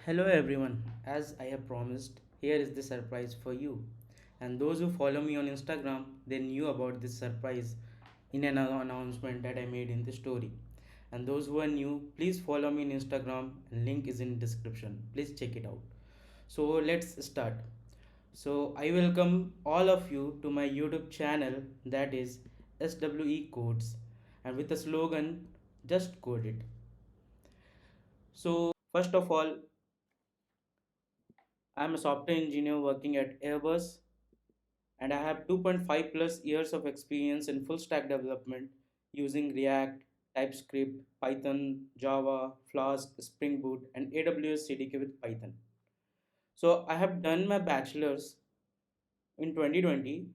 Hello everyone, as I have promised, here is the surprise for you. And those who follow me on Instagram, they knew about this surprise in an announcement that I made in the story. And those who are new, please follow me on Instagram and link is in description. Please check it out. So let's start. So I welcome all of you to my YouTube channel that is SWE Codes and with the slogan just code it. So first of all, I'm a software engineer working at Airbus and I have 2.5 plus years of experience in full stack development using React, TypeScript, Python, Java, Flask, Spring Boot, and AWS CDK with Python. So I have done my bachelor's in 2020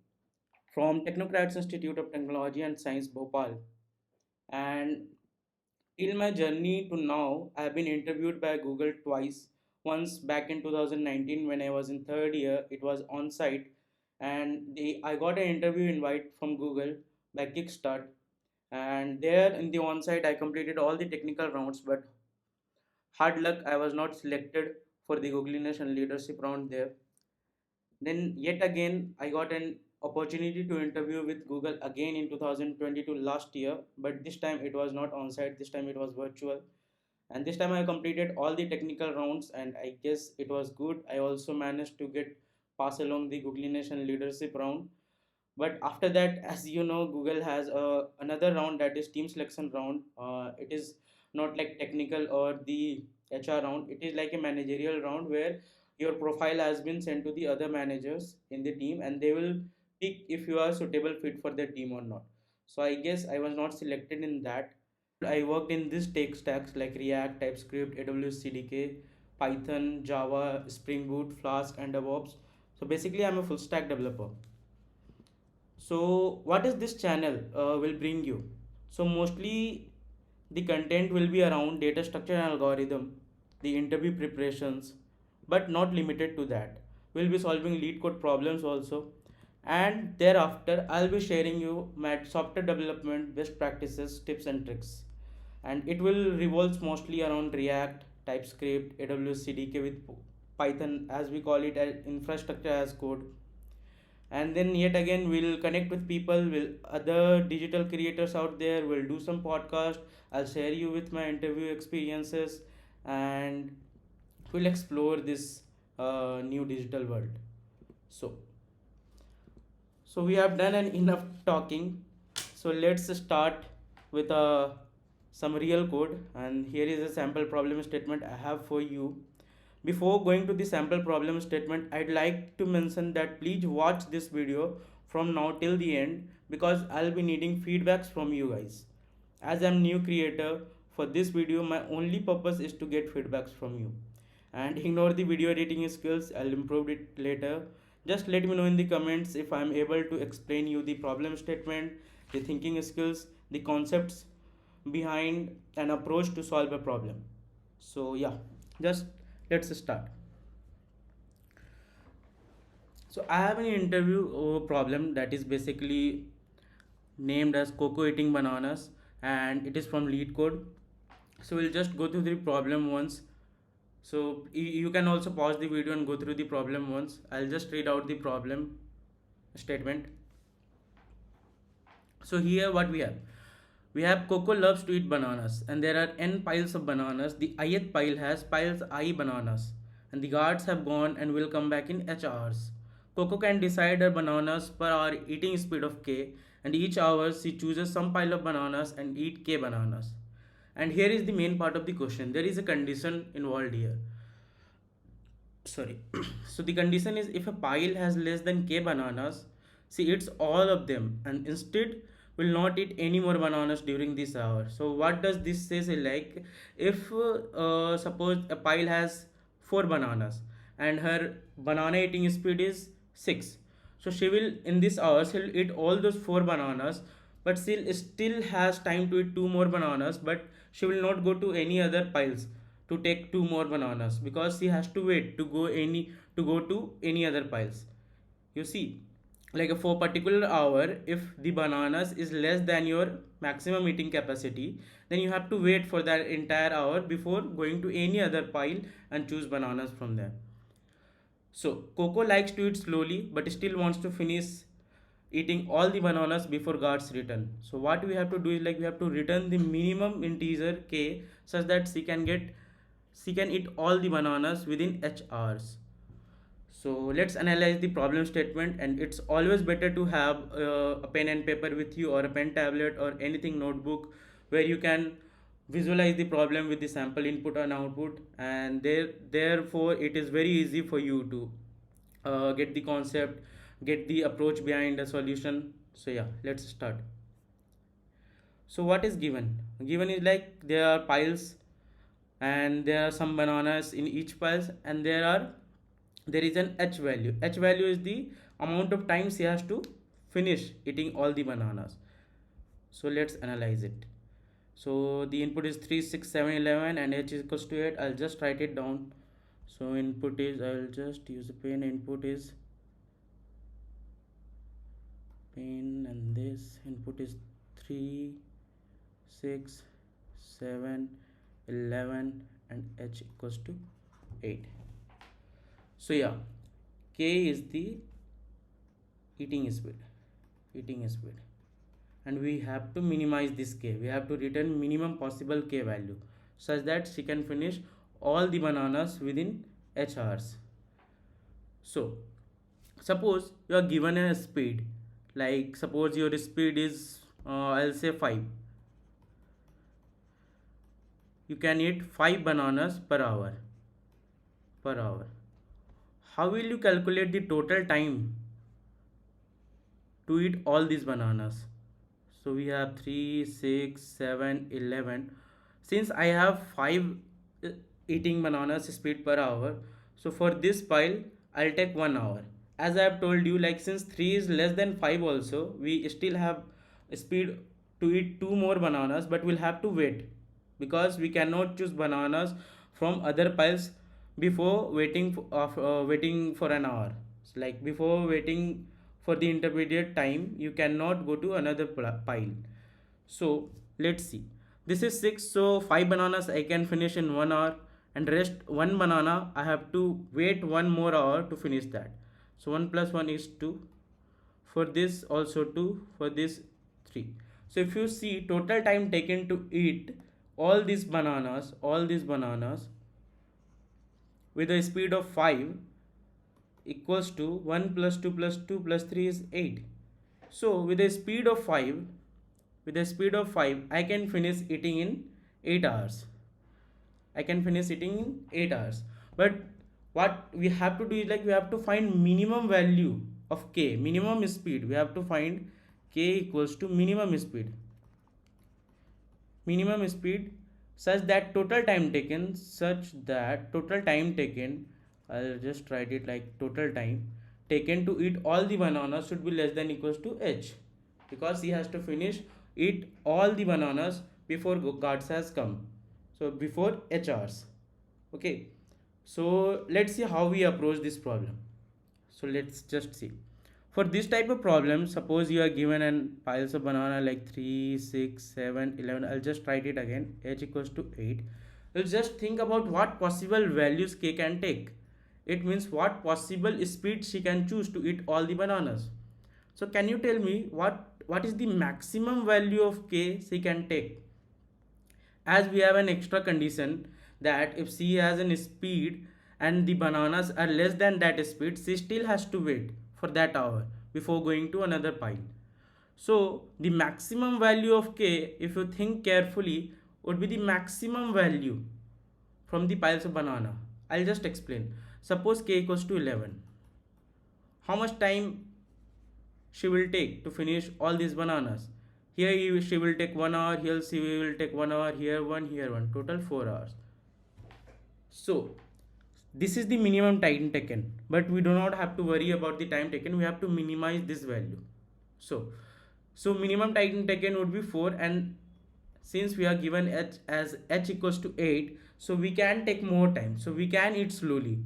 from Technocrats Institute of Technology and Science, Bhopal. And till my journey to now, I have been interviewed by Google twice. Once back in 2019 when I was in third year, it was on site, and I got an interview invite from Google by Kickstart. And there in the on site, I completed all the technical rounds, but hard luck, I was not selected for the Google Nation leadership round there. Then yet again, I got an opportunity to interview with Google again in 2022 last year, but this time it was not on site. This time it was virtual, and this time I completed all the technical rounds, and I guess it was good. I also managed to get pass along the Google Nation leadership round. But after that, as you know, Google has another round that is team selection round. It is not like technical or the HR round. It is like a managerial round where your profile has been sent to the other managers in the team and they will pick if you are suitable fit for their team or not. So I guess I was not selected in that. I worked in these tech stacks like React, TypeScript, AWS CDK, Python, Java, Spring Boot, Flask, and DevOps. So basically, I'm a full stack developer. So what is this channel will bring you? So mostly the content will be around data structure and algorithm, the interview preparations, but not limited to that. We'll be solving lead code problems also, and thereafter I'll be sharing you my software development best practices, tips and tricks. And it will revolves mostly around React, TypeScript, AWS CDK with Python, as we call it, as infrastructure as code. And then yet again we'll connect with people, will other digital creators out there, we'll do some podcast, I'll share you with my interview experiences, and we'll explore this new digital world. So so we have done an enough talking. So let's start with some real code, and here is a sample problem statement I have for you. Before going to the sample problem statement, I'd like to mention that please watch this video from now till the end because I'll be needing feedbacks from you guys. As I'm new creator for this video, my only purpose is to get feedbacks from you. And ignore the video editing skills, I'll improve it later. Just let me know in the comments if I'm able to explain you the problem statement, the thinking skills, the concepts behind an approach to solve a problem. So yeah, just let's start. So I have an interview problem that is basically named as Coco eating bananas, and it is from Leetcode. So we'll just go through the problem once. So you can also pause the video and go through the problem once. I'll just read out the problem statement. So here what we have Coco loves to eat bananas, and there are n piles of bananas. The ith pile has piles I bananas, and the guards have gone and will come back in h hours. Coco can decide her bananas per hour eating speed of k, and each hour she chooses some pile of bananas and eat k bananas. And here is the main part of the question. There is a condition involved here. Sorry. So the condition is if a pile has less than k bananas, she eats all of them and instead will not eat any more bananas during this hour. So what does this say? Say like if suppose a pile has 4 bananas and her banana eating speed is 6, so she will in this hour she'll eat all those 4 bananas, but she'll still has time to eat 2 more bananas, but she will not go to any other piles to take 2 more bananas because she has to wait to go to any other piles, you see. like for particular hour, if the bananas is less than your maximum eating capacity, then you have to wait for that entire hour before going to any other pile and choose bananas from there. So Coco likes to eat slowly but still wants to finish eating all the bananas before guards return. So what we have to do is, like, we have to return the minimum integer k such that she can eat all the bananas within h hours. So let's analyze the problem statement, and it's always better to have a pen and paper with you, or a pen tablet, or anything notebook where you can visualize the problem with the sample input and output, and therefore it is very easy for you to get the concept, get the approach behind the solution. So yeah, let's start. So what is given is, like, there are piles and there are some bananas in each piles, and there is an h value. H value is the amount of times he has to finish eating all the bananas. So let's analyze it. So the input is 3, 6, 7, 11, and h is equals to 8. I'll just write it down. So input is, I'll just use a pen. Input is pen, and this input is 3, 6, 7, 11, and h equals to 8. So yeah, k is the eating speed, and we have to minimize this k. We have to return minimum possible k value such that she can finish all the bananas within h hours. So suppose you are given a speed, like suppose your speed is I'll say 5. You can eat 5 bananas per hour. How will you calculate the total time to eat all these bananas? So we have 3, 6, 7, 11. Since I have 5 eating bananas speed per hour, so for this pile I'll take 1 hour. As I have told you, like, since 3 is less than 5 also, we still have speed to eat 2 more bananas, but we'll have to wait because we cannot choose bananas from other piles before waiting for an hour. So, like, before waiting for the intermediate time, you cannot go to another pile. So let's see, this is 6, so 5 bananas I can finish in 1 hour, and rest 1 banana I have to wait 1 more hour to finish that. So 1 plus 1 is 2, for this also 2, for this 3. So if you see, total time taken to eat all these bananas with a speed of 5 equals to 1 plus 2 plus 2 plus 3 is 8. So with a speed of 5, I can finish eating in 8 hours. But what we have to do is, like, we have to find minimum value of k, minimum speed. We have to find k equals to minimum speed such that total time taken, I'll just write it like total time taken to eat all the bananas should be less than equals to h, because he has to eat all the bananas before guards has come, so before h hours. Okay, so let's see how we approach this problem. So let's just see. For this type of problem, suppose you are given an piles of banana like 3, 6, 7, 11. I'll just write it again. H equals to 8. We'll just think about what possible values k can take. It means what possible speed she can choose to eat all the bananas. So can you tell me what is the maximum value of k she can take? As we have an extra condition that if she has an speed and the bananas are less than that speed, she still has to wait for that hour before going to another pile. So the maximum value of k, if you think carefully, would be the maximum value from the piles of banana. I'll just explain. Suppose k equals to 11. How much time she will take to finish all these bananas? Here she will take 1 hour, here she will take 1 hour, here 1, total 4 hours. So this is the minimum time taken, but we do not have to worry about the time taken. We have to minimize this value. So minimum time taken would be 4, and since we are given h equals to 8, so we can take more time, so we can eat slowly,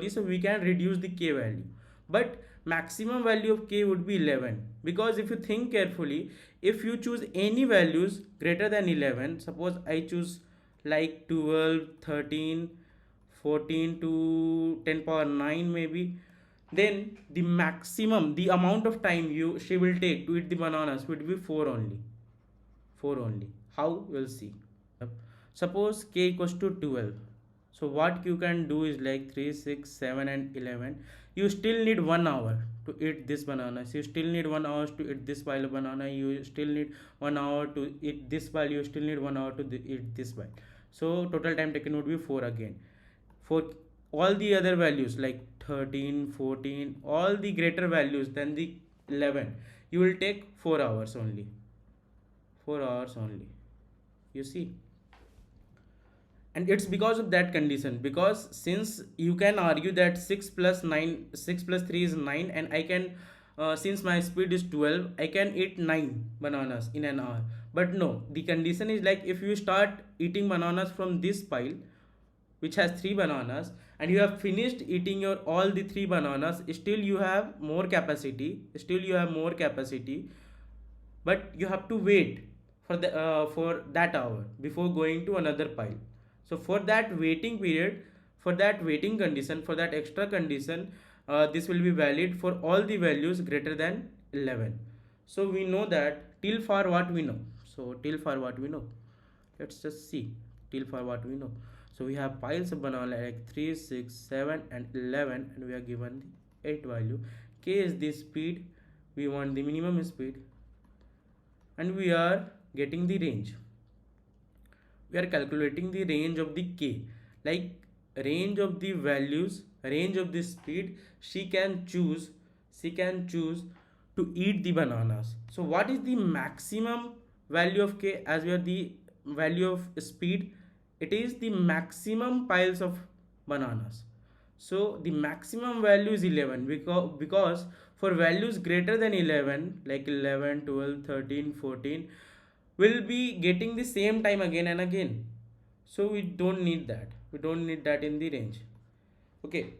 so we can reduce the k value. but maximum value of k would be 11, because if you think carefully, if you choose any values greater than 11, suppose I choose like 12, 13, 14 to 10 power 9 maybe, then the maximum, the amount of time she will take to eat the bananas would be 4 only. 4 only. How? We'll see. Suppose k equals to 12. So what you can do is like 3, 6, 7 and 11. You still need 1 hour to eat this bananas. You still need 1 hour to eat this pile of banana. You still need 1 hour to eat this pile. You still need 1 hour to eat this pile. So total time taken would be 4 again. For all the other values like 13, 14, all the greater values than the 11, you will take 4 hours only. 4 hours only. You see, and it's because of that condition, because since you can argue that 6 plus 9, 6 plus 3 is 9, and I can since my speed is 12, I can eat 9 bananas in an hour. But no, the condition is like if you start eating bananas from this pile which has 3 bananas, and you have finished eating your all the 3 bananas, still you have more capacity, but you have to wait for that hour before going to another pile. So for that waiting period, for that waiting condition, for that extra condition, this will be valid for all the values greater than 11. So we know that till far what we know. So till far what we know, let's just see till far what we know. So we have piles of banana like 3, 6, 7 and 11, and we are given the 8 value. K is the speed, we want the minimum speed, and we are getting the range. We are calculating the range of the k, like range of the values, range of the speed she can choose to eat the bananas. So what is the maximum value of k as we are the value of speed? It is the maximum piles of bananas. So the maximum value is 11, because for values greater than 11 like 11, 12, 13, 14 will be getting the same time again and again. So we don't need that. We don't need that in the range. Okay.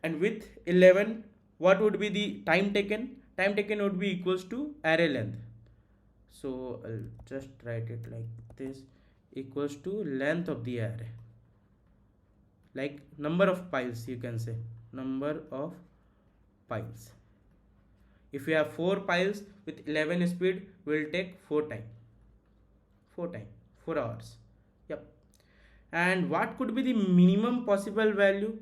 And with 11, what would be the time taken? Time taken would be equals to array length. So I'll just write it like this, equals to length of the array, like number of piles, you can say number of piles. If you have 4 piles with 11 speed, will take 4 time, 4 hours. Yep. And what could be the minimum possible value?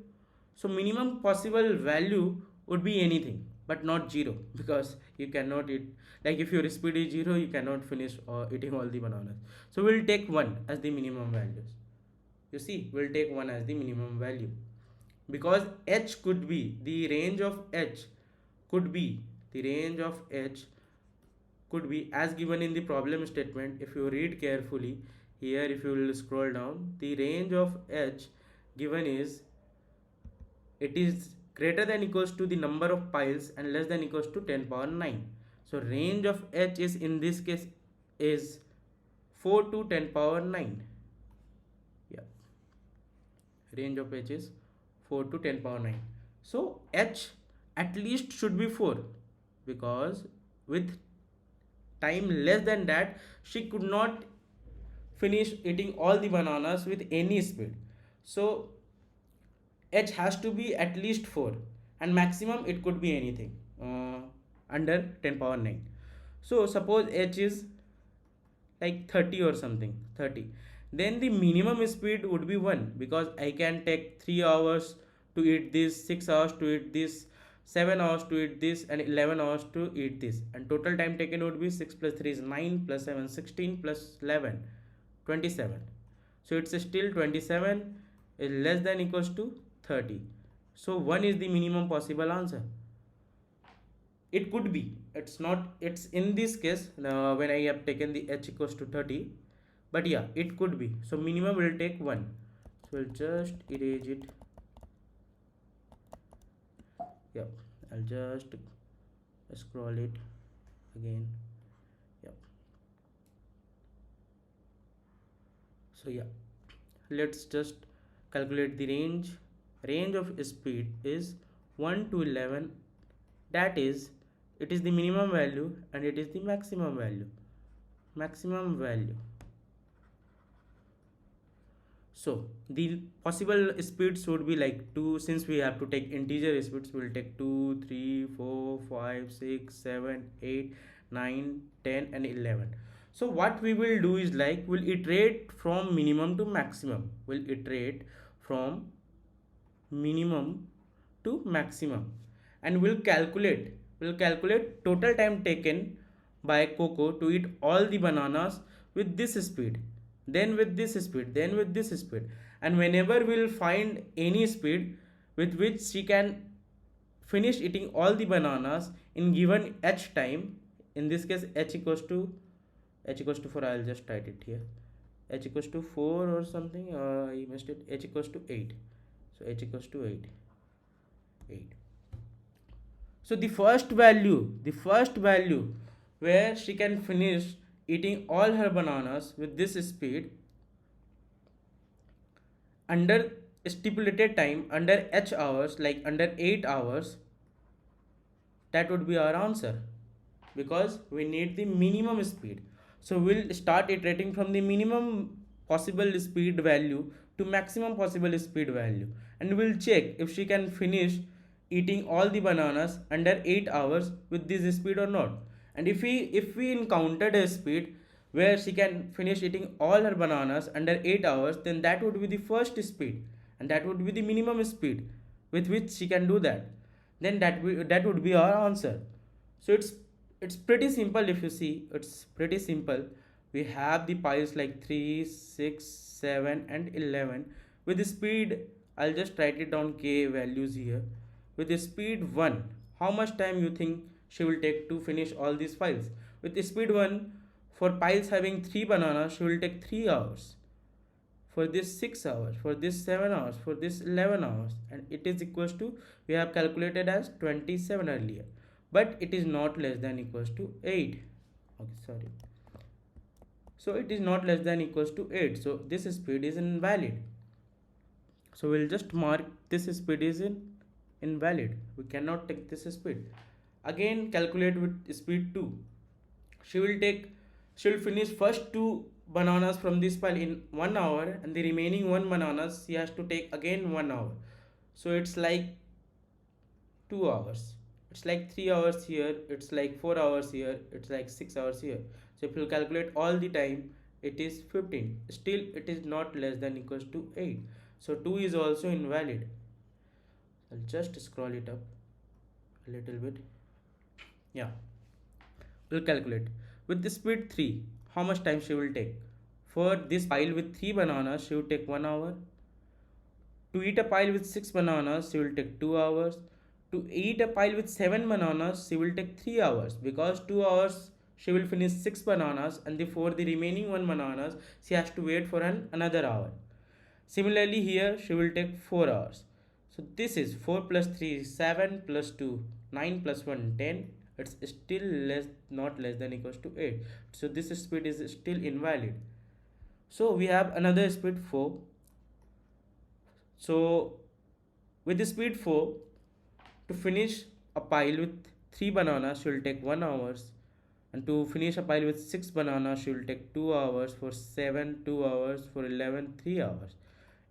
So minimum possible value would be anything but not 0, because you cannot eat, like if your speed is 0, you cannot finish eating all the bananas. So we'll take 1 as the minimum values. You see, we'll take 1 as the minimum value, because h could be the range of h, could be the range of h could be as given in the problem statement. If you read carefully here, if you will scroll down, the range of h given is, it is greater than equals to the number of piles and less than equals to 10 power 9. So range of h is in this case is 4 to 10 power 9. Yeah, range of h is 4 to 10 power 9. So h at least should be 4, because with time less than that she could not finish eating all the bananas with any speed. So h has to be at least 4, and maximum it could be anything under 10 power 9. So suppose h is like 30 or something, 30, then the minimum speed would be 1, because I can take 3 hours to eat this, 6 hours to eat this, 7 hours to eat this, and 11 hours to eat this, and total time taken would be 6 plus 3 is 9 plus 7 16 plus 11 27. So it's still 27 is less than equals to 30. So 1 is the minimum possible answer. It could be, it's not, it's in this case when I have taken the h equals to 30, but yeah, it could be. So minimum will take 1. So we'll just erase it. Yep, I'll just scroll it again. Yep. So yeah, let's just calculate the range. Range of speed is 1 to 11 that is, it is the minimum value and it is the maximum value. So the possible speeds would be like 2, since we have to take integer speeds, we'll take 2, 3, 4, 5, 6, 7, 8, 9, 10 and 11. So what we will do is like, we'll iterate from minimum to maximum. We'll iterate from minimum to maximum, and we'll calculate total time taken by Coco to eat all the bananas with this speed, then with this speed, then with this speed. And whenever we'll find any speed with which she can finish eating all the bananas in given h time, in this case h equals to 4, I'll just write it here, h equals to 4 or something, I missed it, h equals to 8. So h equals to 8. So the first value where she can finish eating all her bananas with this speed under stipulated time, under h hours, like under 8 hours, that would be our answer, because we need the minimum speed. So we'll start iterating from the minimum possible speed value to maximum possible speed value, and we'll check if she can finish eating all the bananas under 8 hours with this speed or not. And if we encountered a speed where she can finish eating all her bananas under 8 hours, then that would be the first speed, and that would be the minimum speed with which she can do that. Then that would be our answer. So it's pretty simple. If you see, it's pretty simple. We have the piles like 3, 6, 7 and 11 with the speed, I'll just write it down k values here. With the speed 1, how much time you think she will take to finish all these files? With the speed 1, for piles having 3 bananas, she will take 3 hours. For this 6 hours, for this 7 hours, for this 11 hours, and it is equals to, we have calculated as 27 earlier, but it is not less than equals to 8. Okay, sorry. So it is not less than equals to 8. So this speed is invalid. So we'll just mark this speed is invalid. We cannot take this speed. Again, calculate with speed 2. She will finish first 2 bananas from this pile in 1 hour, and the remaining 1 bananas she has to take again 1 hour. So it's like 2 hours. It's like 3 hours here, it's like 4 hours here, it's like 6 hours here. So if you calculate all the time, it is 15. Still it is not less than equals to 8. So 2 is also invalid. I'll just scroll it up a little bit. Yeah, we'll calculate with the speed 3 how much time she will take. For this pile with 3 bananas, she will take 1 hour. To eat a pile with 6 bananas, she will take 2 hours. To eat a pile with 7 bananas, she will take 3 hours, because 2 hours she will finish 6 bananas, and for the remaining 1 bananas she has to wait for another hour. Similarly here she will take 4 hours. So this is 4 plus 3 is 7 plus 2 9 plus 1 10. It's still not less than equals to 8. So this speed is still invalid. So we have another speed 4. So with the speed 4, to finish a pile with 3 bananas she will take 1 hour, and to finish a pile with 6 bananas she will take 2 hours. For 7 2 hours, for 11 3 hours.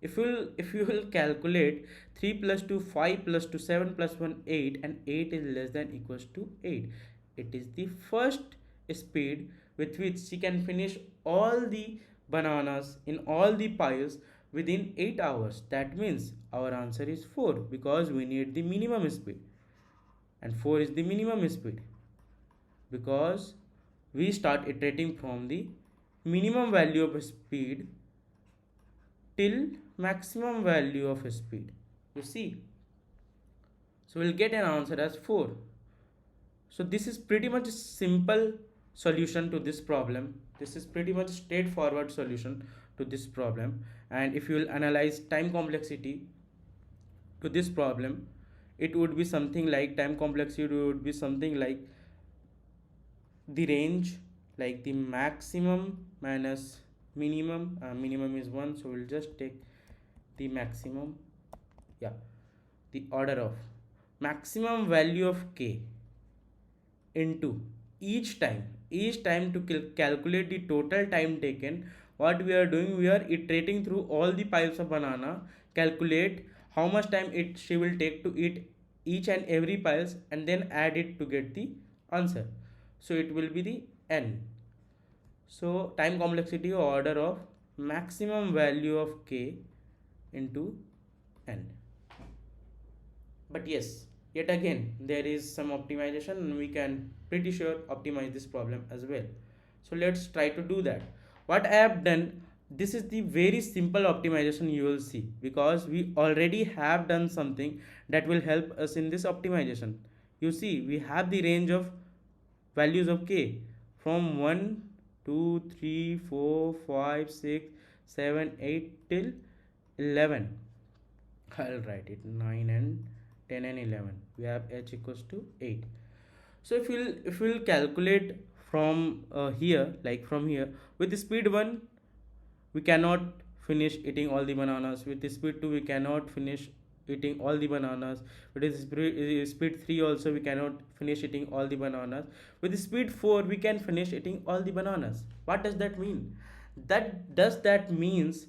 If you will calculate 3 plus 2 5 plus 2 7 plus 1 8, and 8 is less than equals to 8. It is the first speed with which she can finish all the bananas in all the piles within 8 hours. That means our answer is 4, because we need the minimum speed, and 4 is the minimum speed, because we start iterating from the minimum value of speed till maximum value of speed. You see, so we'll get an answer as 4. So this is pretty much a simple solution to this problem. This is pretty much straightforward solution to this problem. And if you will analyze time complexity to this problem, it would be something like, time complexity would be something like the range, like the maximum minus minimum. Minimum is 1, so we'll just take the maximum. Yeah, the order of maximum value of k into each time to calculate the total time taken. What we are doing, we are iterating through all the piles of banana, calculate how much time it she will take to eat each and every piles, and then add it to get the answer. So it will be the n. So time complexity order of maximum value of k into n. But yes, yet again there is some optimization, and we can pretty sure optimize this problem as well. So let's try to do that. What I have done, this is the very simple optimization you will see, because we already have done something that will help us in this optimization. You see, we have the range of values of k from 1 2 3 4 5 6 7 8 till 11. I'll write it 9 and 10 and 11. We have h equals to 8. So if we'll calculate from here, like from here, with the speed 1 we cannot finish eating all the bananas. With the speed 2 we cannot finish eating all the bananas. With the speed 3 also we cannot finish eating all the bananas. With the speed 4 we can finish eating all the bananas. What does that mean? That means,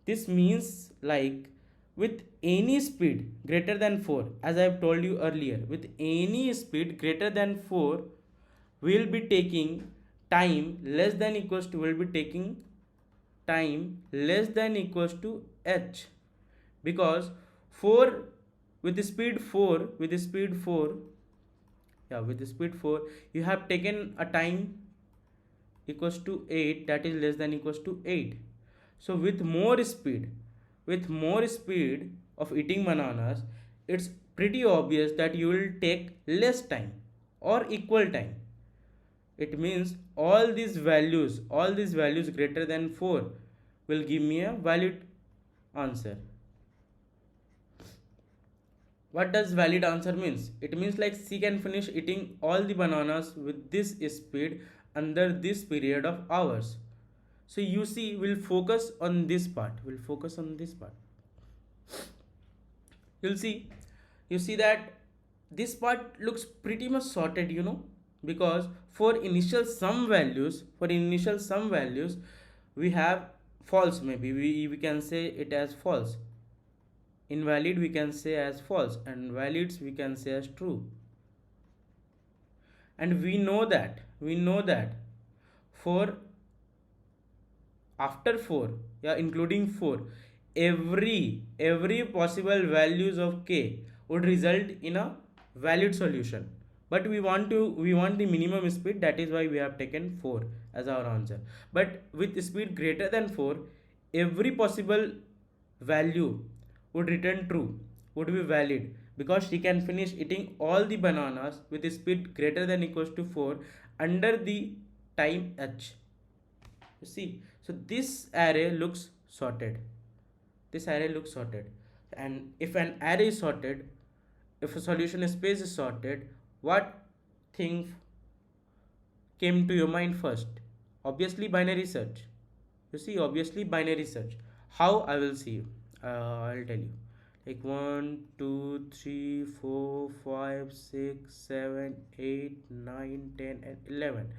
this means like, with any speed greater than 4, as I have told you earlier, with any speed greater than 4, we will be taking time less than equals to, will be taking time less than equals to h, because 4, with the speed 4, with the speed 4, yeah, with the speed 4, you have taken a time equals to 8, that is less than equals to 8. So with more speed, of eating bananas, it's pretty obvious that you will take less time or equal time. It means all these values greater than 4 will give me a valid answer. What does valid answer means? It means like she can finish eating all the bananas with this speed under this period of hours. So you see, we'll focus on this part. You see that this part looks pretty much sorted, because for initial sum values, we have false. Maybe we can say it as false. Invalid we can say as false, and valids we can say as true. And we know that for after 4, yeah, including 4, every possible values of k would result in a valid solution. But we want the minimum speed, that is why we have taken 4 as our answer. But with speed greater than 4, every possible value would return true, would be valid, because she can finish eating all the bananas with a speed greater than equals to 4 under the time h. You see, so this array looks sorted. And if an array is sorted, if a solution space is sorted, what thing came to your mind first? Obviously binary search. You see, obviously binary search. How? I will see. I'll tell you. Like 1 2 3 4 5 6 7 8 9 10 and 11.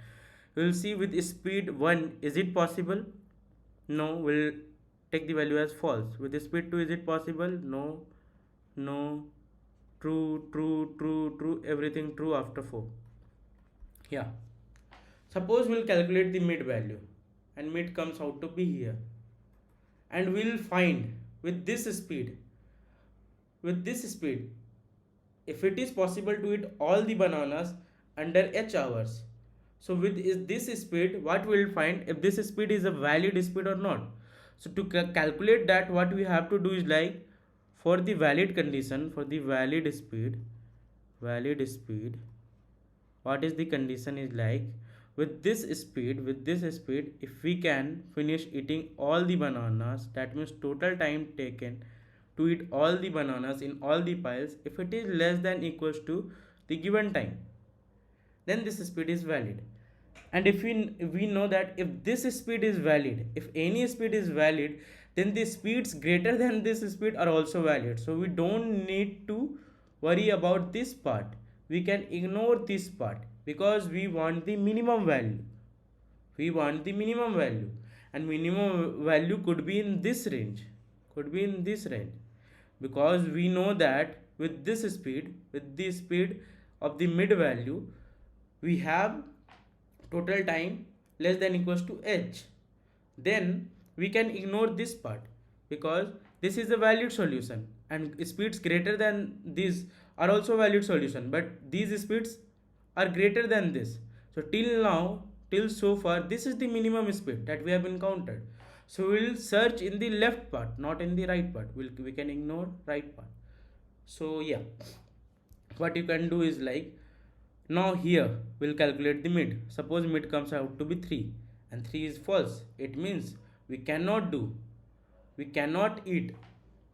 We'll see with speed 1, is it possible? No, we'll take the value as false. With the speed 2, is it possible? No. True, everything true after 4. Yeah. Suppose we'll calculate the mid value, and mid comes out to be here, and we'll find with this speed, if it is possible to eat all the bananas under h hours. So with this speed, what we will find, if this speed is a valid speed or not. So to calculate that, what we have to do is like, for the valid condition, for the valid speed, what is the condition is like, with this speed, if we can finish eating all the bananas, that means total time taken to eat all the bananas in all the piles, if it is less than equals to the given time, then this speed is valid. And if we know that if this speed is valid, if any speed is valid, then the speeds greater than this speed are also valid. So we don't need to worry about this part. We can ignore this part. because we want the minimum value. We want the minimum value, and minimum value could be in this range, could be in this range, because we know that with this speed, with the speed of the mid value, we have total time less than equals to h. Then we can ignore this part, because this is a valid solution, and speeds greater than these are also valid solution, but these speeds are greater than this. So till now, till so far, this is the minimum speed that we have encountered. So we will search in the left part, not in the right part. We can ignore right part. So yeah, what you can do is like, now here we'll calculate the mid. Suppose mid comes out to be 3 and 3 is false. It means we cannot do, we cannot eat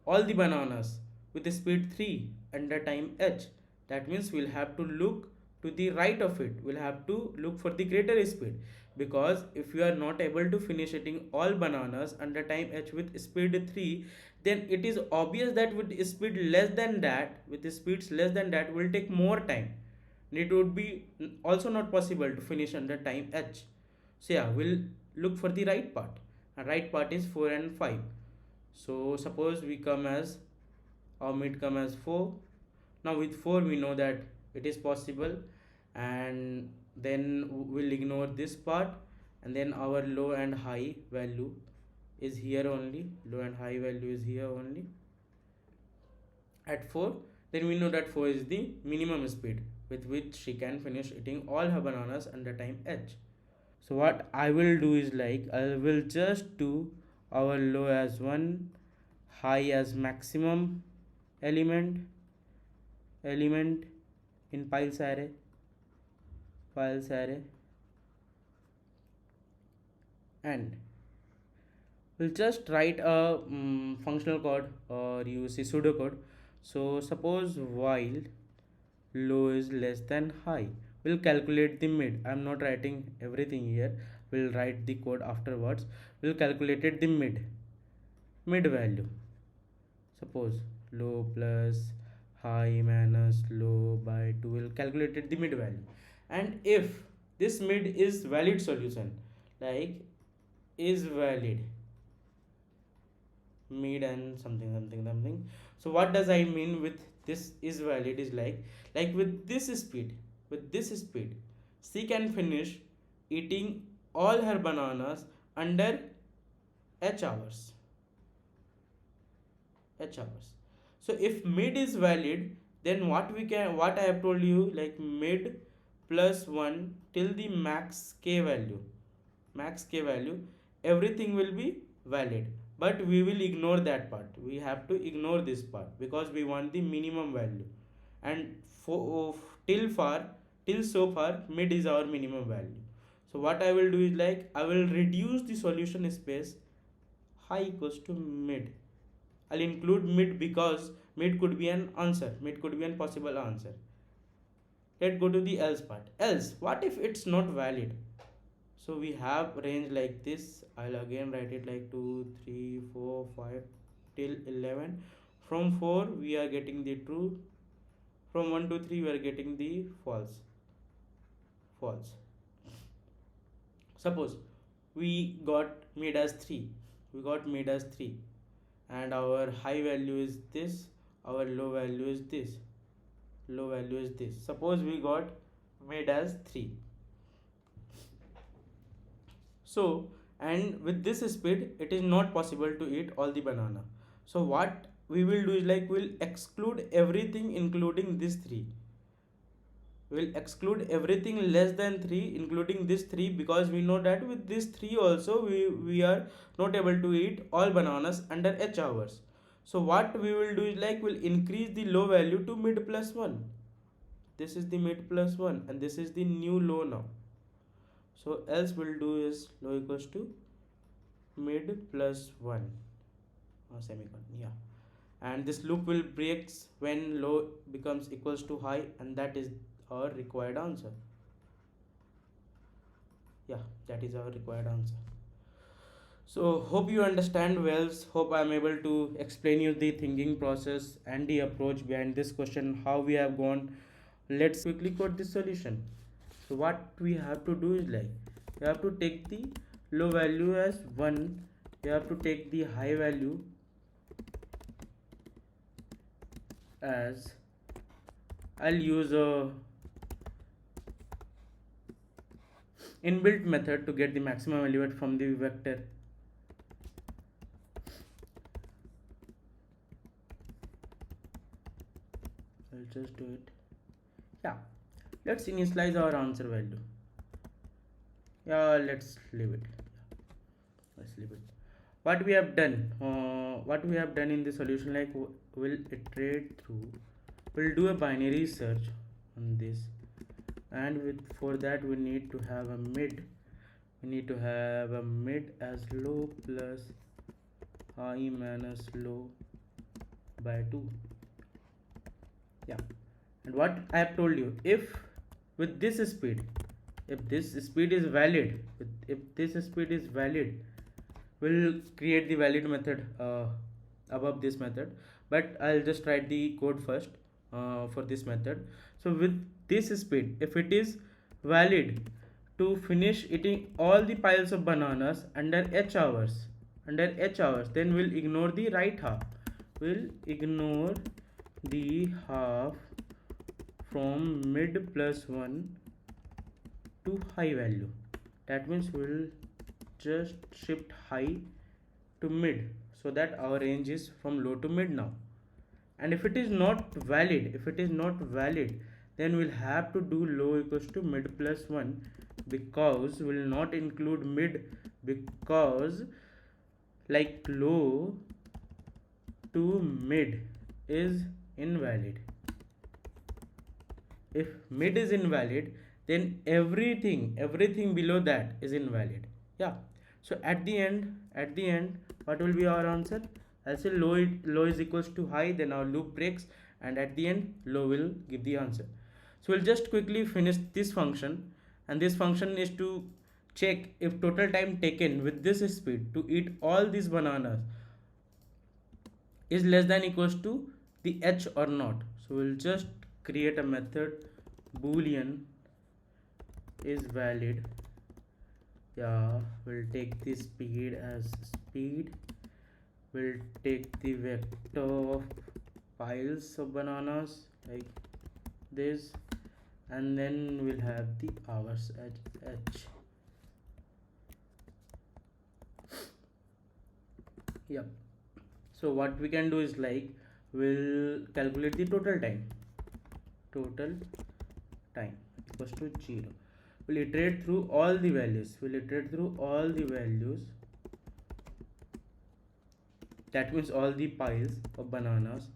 all the bananas with the speed 3 under time h. That means we'll have to look to the right of it. We'll have to look for the greater speed, because if you are not able to finish eating all bananas under time h with speed 3, then it is obvious that with speed less than that, with the speeds less than that, will take more time, and it would be also not possible to finish under time h. So yeah, we'll look for the right part, and right part is 4 and 5. So suppose we come as, our mid come as 4. Now with 4 we know that it is possible, and then we'll ignore this part, and then our low and high value is here only, low and high value is here only at 4. Then we know that 4 is the minimum speed with which she can finish eating all her bananas under time h. So what I will do is like, I will just do our low as 1, high as maximum element in piles array, and we'll just write a functional code, or use a pseudocode. So suppose while low is less than high, we'll calculate the mid. I'm not writing everything here, we'll write the code afterwards. We'll calculate the mid value. Suppose low plus high minus low by 2, will calculate the mid value. And if this mid is valid solution, like is valid mid and something, so what does I mean with this is valid is like with this speed, she can finish eating all her bananas under h hours. So if mid is valid, then what I have told you, like mid plus 1 till the max k value, everything will be valid, but we will ignore that part. We have to ignore this part because we want the minimum value, and for till so far mid is our minimum value. So what I will do is like, I will reduce the solution space high equals to mid. I'll include mid because mid could be an answer, mid could be a possible answer. Let's go to the else part. Else, what if it's not valid? So we have range like this. I'll again write it like 2, 3, 4, 5 till 11. From 4 we are getting the true. From 1 to 3 we are getting the false. Suppose we got mid as 3. And our high value is this, our low value is this, suppose we got mid as 3. So, and with this speed it is not possible to eat all the banana. So what we will do is like, we'll exclude everything including this 3. We'll exclude everything less than 3 including this 3, because we know that with this 3 also we are not able to eat all bananas under h hours. So what we will do is like, we'll increase the low value to mid plus 1. This is the mid plus 1 and this is the new low now. So else we'll do is low equals to mid plus 1 or semicolon, yeah. And this loop will breaks when low becomes equals to high, and that is our required answer. Yeah, that is our required answer. So hope you understand well. Hope I am able to explain you the thinking process and the approach behind this question, how we have gone. Let's quickly code the solution. So what we have to do is like, you have to take the low value as 1, you have to take the high value as, I'll use a inbuilt method to get the maximum value from the vector. I'll just do it. Yeah, let's initialize our answer value. Yeah, let's leave it. Let's leave it. What we have done, in the solution, like we'll iterate through, we'll do a binary search on this, and for that we need to have a mid. We need to have a mid as low plus high minus low by 2. Yeah, and what I have told you, if with this speed, if this speed is valid, we'll create the valid method above this method, but I'll just write the code first for this method. So with this speed, if it is valid to finish eating all the piles of bananas under h hours, then we'll ignore the right half. We'll ignore the half from mid plus 1 to high value. That means we'll just shift high to mid, so that our range is from low to mid now. And if it is not valid, then we'll have to do low equals to mid plus 1, because we'll not include mid, because like low to mid is invalid. If mid is invalid, then everything below that is invalid. Yeah, so at the end, what will be our answer? I'll say low is equals to high, then our loop breaks, and at the end low will give the answer. So we'll just quickly finish this function, and this function is to check if total time taken with this speed to eat all these bananas is less than equals to the h or not. So we'll just create a method boolean is valid. Yeah, we'll take the speed as speed, we'll take the vector of piles of bananas like this, and then we'll have the hours at h. Yep. So what we can do is like, we'll calculate the total time equals to 0. We'll iterate through all the values, that means all the piles of bananas.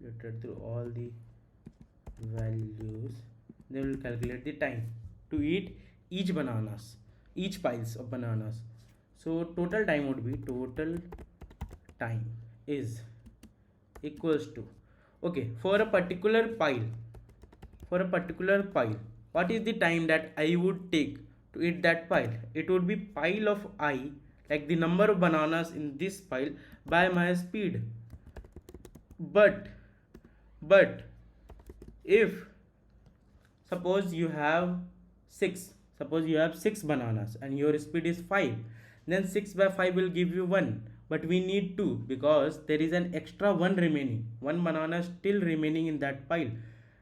Iterate through all the values, then we'll calculate the time to eat each piles of bananas. So total time would be, is equals to, okay, for a particular pile, what is the time that I would take to eat that pile? It would be pile of I, like the number of bananas in this pile, by my speed. But if suppose you have 6 bananas and your speed is 5, then 6 by 5 will give you 1, but we need 2, because there is an extra 1 remaining, 1 banana still remaining in that pile.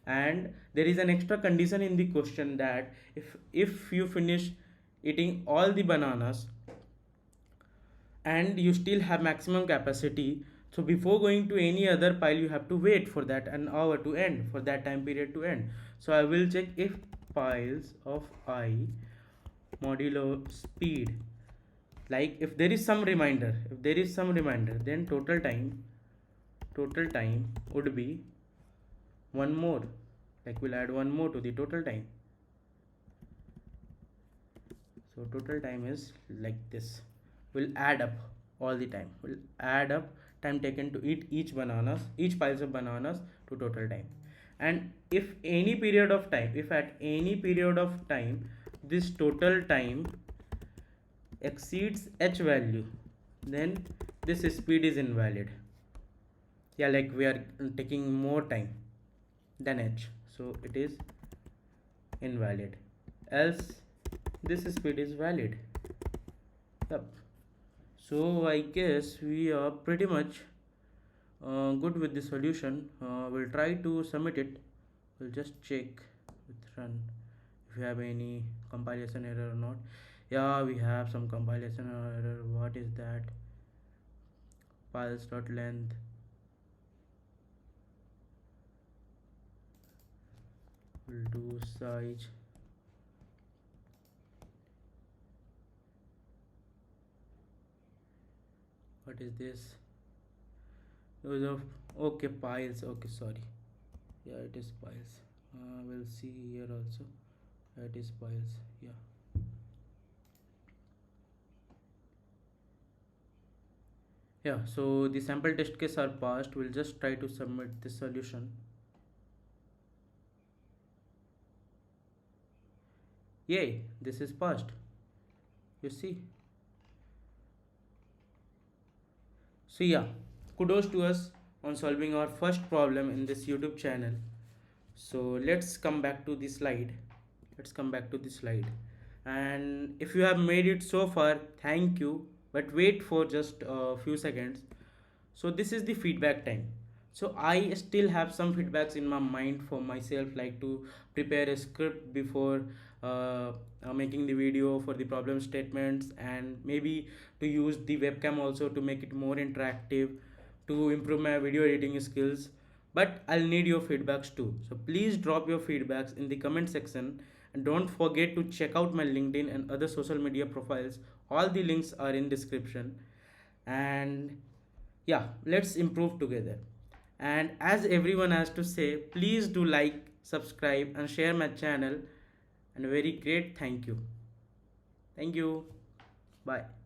And there is an extra condition in the question that if you finish eating all the bananas and you still have maximum capacity, so before going to any other pile you have to wait for that an hour to end, for that time period to end. So I will check if piles of I modulo speed, like if there is some reminder, then total time would be one more, like we'll add one more to the total time. So total time is like this. We'll add up all the time, time taken to eat each piles of bananas to total time. And if at any period of time this total time exceeds h value, then this speed is invalid. Yeah, like we are taking more time than h, so it is invalid, else this speed is valid. Yep. So I guess we are pretty much good with the solution. We'll try to submit it. We'll just check with run if we have any compilation error or not. Yeah, we have some compilation error. What is that? Files.length. We'll do size. What is this? Those of okay, piles. Okay, sorry. Yeah, it is piles. We'll see here also. It is piles. Yeah. Yeah, so the sample test case are passed. We'll just try to submit this solution. Yay, this is passed. You see. So yeah, kudos to us on solving our first problem in this YouTube channel. So let's come back to the slide. Let's come back to the slide. And if you have made it so far, thank you. But wait for just a few seconds. So this is the feedback time. So I still have some feedbacks in my mind for myself, like to prepare a script before making the video for the problem statements, and maybe to use the webcam also to make it more interactive, to improve my video editing skills. But I'll need your feedbacks too. So please drop your feedbacks in the comment section, and don't forget to check out my LinkedIn and other social media profiles. All the links are in description. And yeah, let's improve together. And as everyone has to say, please do like, subscribe and share my channel. And a very great thank you. Thank you. Bye.